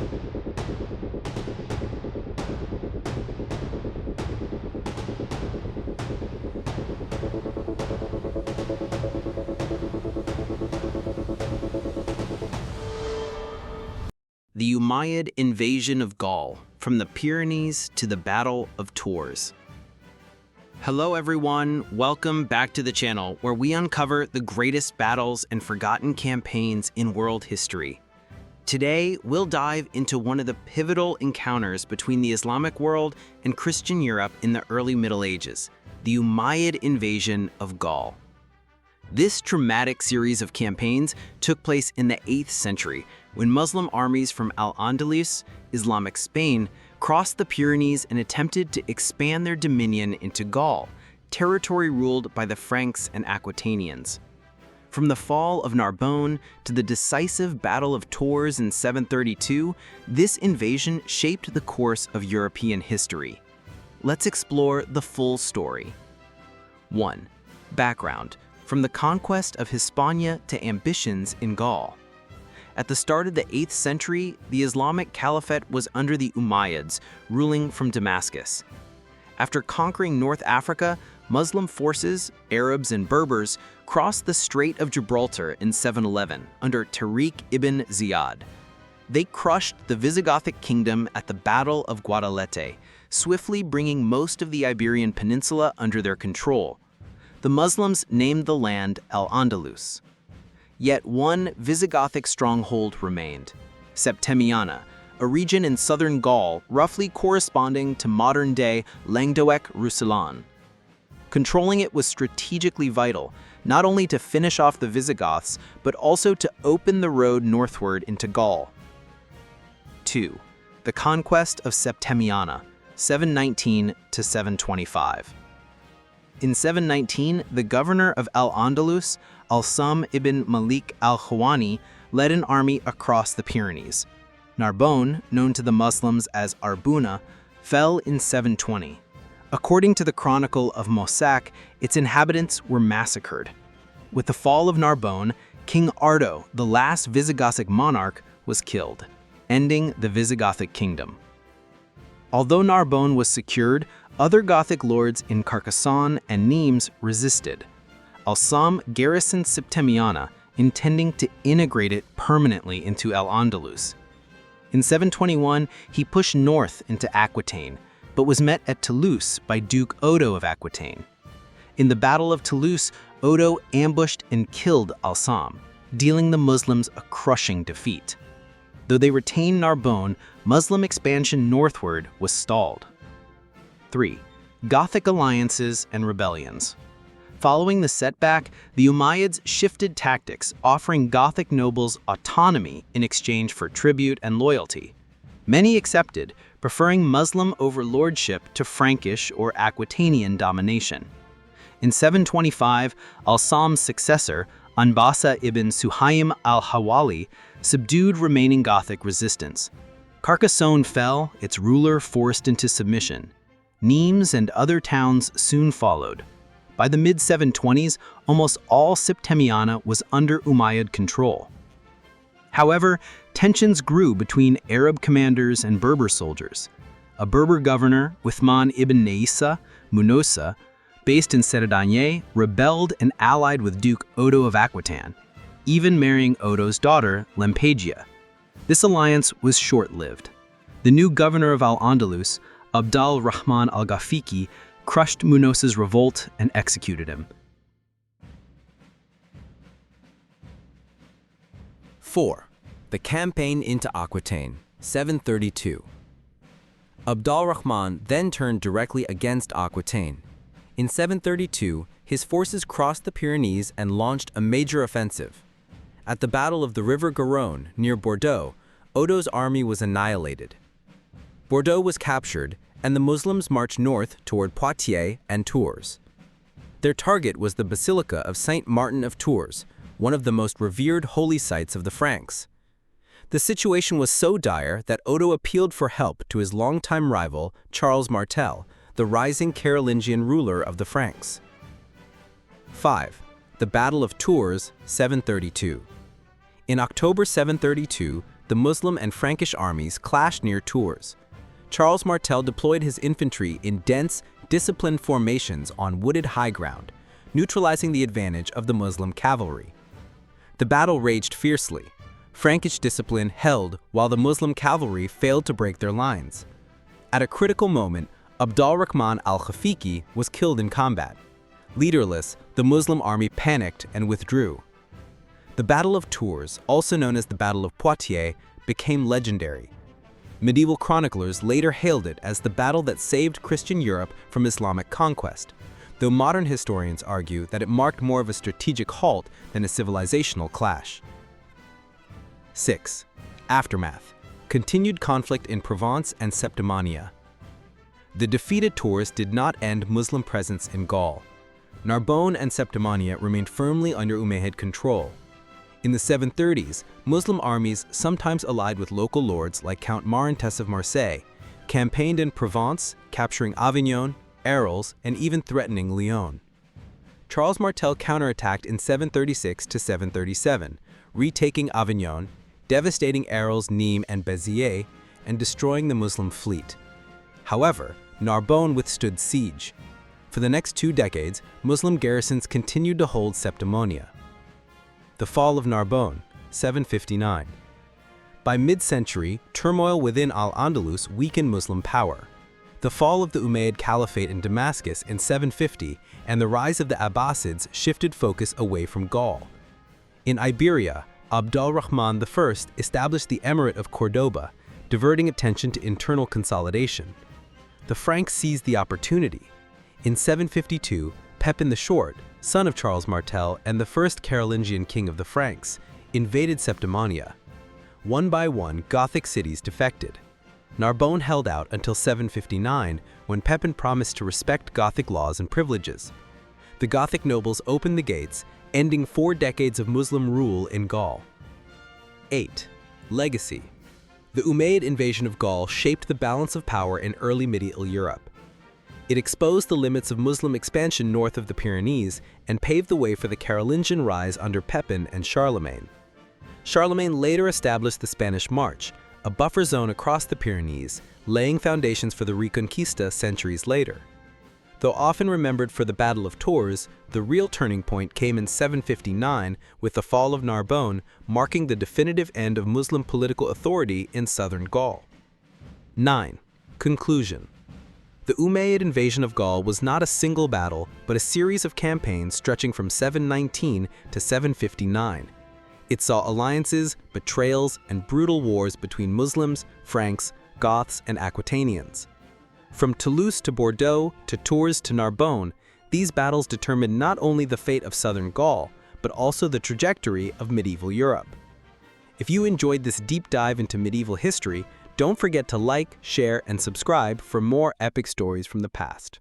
The Umayyad Invasion of Gaul, from the Pyrenees to the Battle of Toulouse. Hello everyone, welcome back to the channel where we uncover the greatest battles and forgotten campaigns in world history. Today, we'll dive into one of the pivotal encounters between the Islamic world and Christian Europe in the early Middle Ages, the Umayyad Invasion of Gaul. This dramatic series of campaigns took place in the 8th century when Muslim armies from Al-Andalus, Islamic Spain, crossed the Pyrenees and attempted to expand their dominion into Gaul, territory ruled by the Franks and Aquitanians. From the fall of Narbonne to the decisive Battle of Toulouse in 732, this invasion shaped the course of European history. Let's explore the full story. 1. Background. From the conquest of Hispania to ambitions in Gaul. At the start of the 8th century, the Islamic Caliphate was under the Umayyads, ruling from Damascus. After conquering North Africa, Muslim forces, Arabs and Berbers, crossed the Strait of Gibraltar in 711 under Tariq ibn Ziyad. They crushed the Visigothic kingdom at the Battle of Guadalete, swiftly bringing most of the Iberian Peninsula under their control. The Muslims named the land al-Andalus. Yet one Visigothic stronghold remained, Septimania, a region in southern Gaul roughly corresponding to modern-day Languedoc-Roussillon. Controlling it was strategically vital, not only to finish off the Visigoths, but also to open the road northward into Gaul. 2. The conquest of Septimania, 719 to 725. In 719, the governor of Al-Andalus, al-Sam ibn Malik al-Khawani, led an army across the Pyrenees. Narbonne, known to the Muslims as Arbuna, fell in 720. According to the Chronicle of Mossack, its inhabitants were massacred. With the fall of Narbonne, King Ardo, the last Visigothic monarch, was killed, ending the Visigothic kingdom. Although Narbonne was secured, other Gothic lords in Carcassonne and Nimes resisted. Al-Sam garrisoned Septimania, intending to integrate it permanently into Al-Andalus. In 721, he pushed north into Aquitaine, but was met at Toulouse by Duke Odo of Aquitaine. In the Battle of Toulouse, Odo ambushed and killed Al-Sam, dealing the Muslims a crushing defeat. Though they retained Narbonne, Muslim expansion northward was stalled. 3. Gothic alliances and rebellions. Following the setback, the Umayyads shifted tactics, offering Gothic nobles autonomy in exchange for tribute and loyalty. Many accepted, preferring Muslim overlordship to Frankish or Aquitanian domination. In 725, al-Sam's successor, Anbasa ibn Suhaim al-Hawali, subdued remaining Gothic resistance. Carcassonne fell, its ruler forced into submission. Nimes and other towns soon followed. By the mid-720s, almost all Septimania was under Umayyad control. However, tensions grew between Arab commanders and Berber soldiers. A Berber governor, Uthman ibn Naisa Munosa, based in Septimania, rebelled and allied with Duke Odo of Aquitaine, even marrying Odo's daughter, Lampegia. This alliance was short-lived. The new governor of Al-Andalus, al-Rahman al-Ghafiqi, crushed Munosa's revolt and executed him. 4. The campaign into Aquitaine, 732. al-Rahman then turned directly against Aquitaine. In 732, his forces crossed the Pyrenees and launched a major offensive. At the Battle of the River Garonne, near Bordeaux, Odo's army was annihilated. Bordeaux was captured, and the Muslims marched north toward Poitiers and Tours. Their target was the Basilica of Saint Martin of Tours, one of the most revered holy sites of the Franks. The situation was so dire that Odo appealed for help to his longtime rival, Charles Martel, the rising Carolingian ruler of the Franks. 5. The Battle of Tours, 732. In October 732, the Muslim and Frankish armies clashed near Tours. Charles Martel deployed his infantry in dense, disciplined formations on wooded high ground, neutralizing the advantage of the Muslim cavalry. The battle raged fiercely. Frankish discipline held while the Muslim cavalry failed to break their lines. At a critical moment, al-Rahman al-Ghafiqi was killed in combat. Leaderless, the Muslim army panicked and withdrew. The Battle of Tours, also known as the Battle of Poitiers, became legendary. Medieval chroniclers later hailed it as the battle that saved Christian Europe from Islamic conquest, though modern historians argue that it marked more of a strategic halt than a civilizational clash. 6. Aftermath. Continued conflict in Provence and Septimania. The defeated Tours did not end Muslim presence in Gaul. Narbonne and Septimania remained firmly under Umayyad control. In the 730s, Muslim armies, sometimes allied with local lords like Count Marentes of Marseille, campaigned in Provence, capturing Avignon, Arles, and even threatening Lyon. Charles Martel counterattacked in 736 to 737, retaking Avignon, devastating Arles, Nîmes, and Béziers, and destroying the Muslim fleet. However, Narbonne withstood siege. For the next 2 decades, Muslim garrisons continued to hold Septimania. The fall of Narbonne, 759. By mid-century, turmoil within Al-Andalus weakened Muslim power. The fall of the Umayyad Caliphate in Damascus in 750 and the rise of the Abbasids shifted focus away from Gaul. In Iberia, al-Rahman I established the Emirate of Cordoba, diverting attention to internal consolidation. The Franks seized the opportunity. In 752, Pepin the Short, son of Charles Martel and the first Carolingian king of the Franks, invaded Septimania. One by one, Gothic cities defected. Narbonne held out until 759, when Pepin promised to respect Gothic laws and privileges. The Gothic nobles opened the gates, ending 4 decades of Muslim rule in Gaul. 8. Legacy. The Umayyad invasion of Gaul shaped the balance of power in early medieval Europe. It exposed the limits of Muslim expansion north of the Pyrenees and paved the way for the Carolingian rise under Pepin and Charlemagne. Charlemagne later established the Spanish March, a buffer zone across the Pyrenees, laying foundations for the Reconquista centuries later. Though often remembered for the Battle of Tours, the real turning point came in 759 with the fall of Narbonne, marking the definitive end of Muslim political authority in southern Gaul. 9. Conclusion. The Umayyad invasion of Gaul was not a single battle, but a series of campaigns stretching from 719 to 759. It saw alliances, betrayals, and brutal wars between Muslims, Franks, Goths, and Aquitanians. From Toulouse to Bordeaux, to Tours to Narbonne, these battles determined not only the fate of southern Gaul, but also the trajectory of medieval Europe. If you enjoyed this deep dive into medieval history, don't forget to like, share, and subscribe for more epic stories from the past.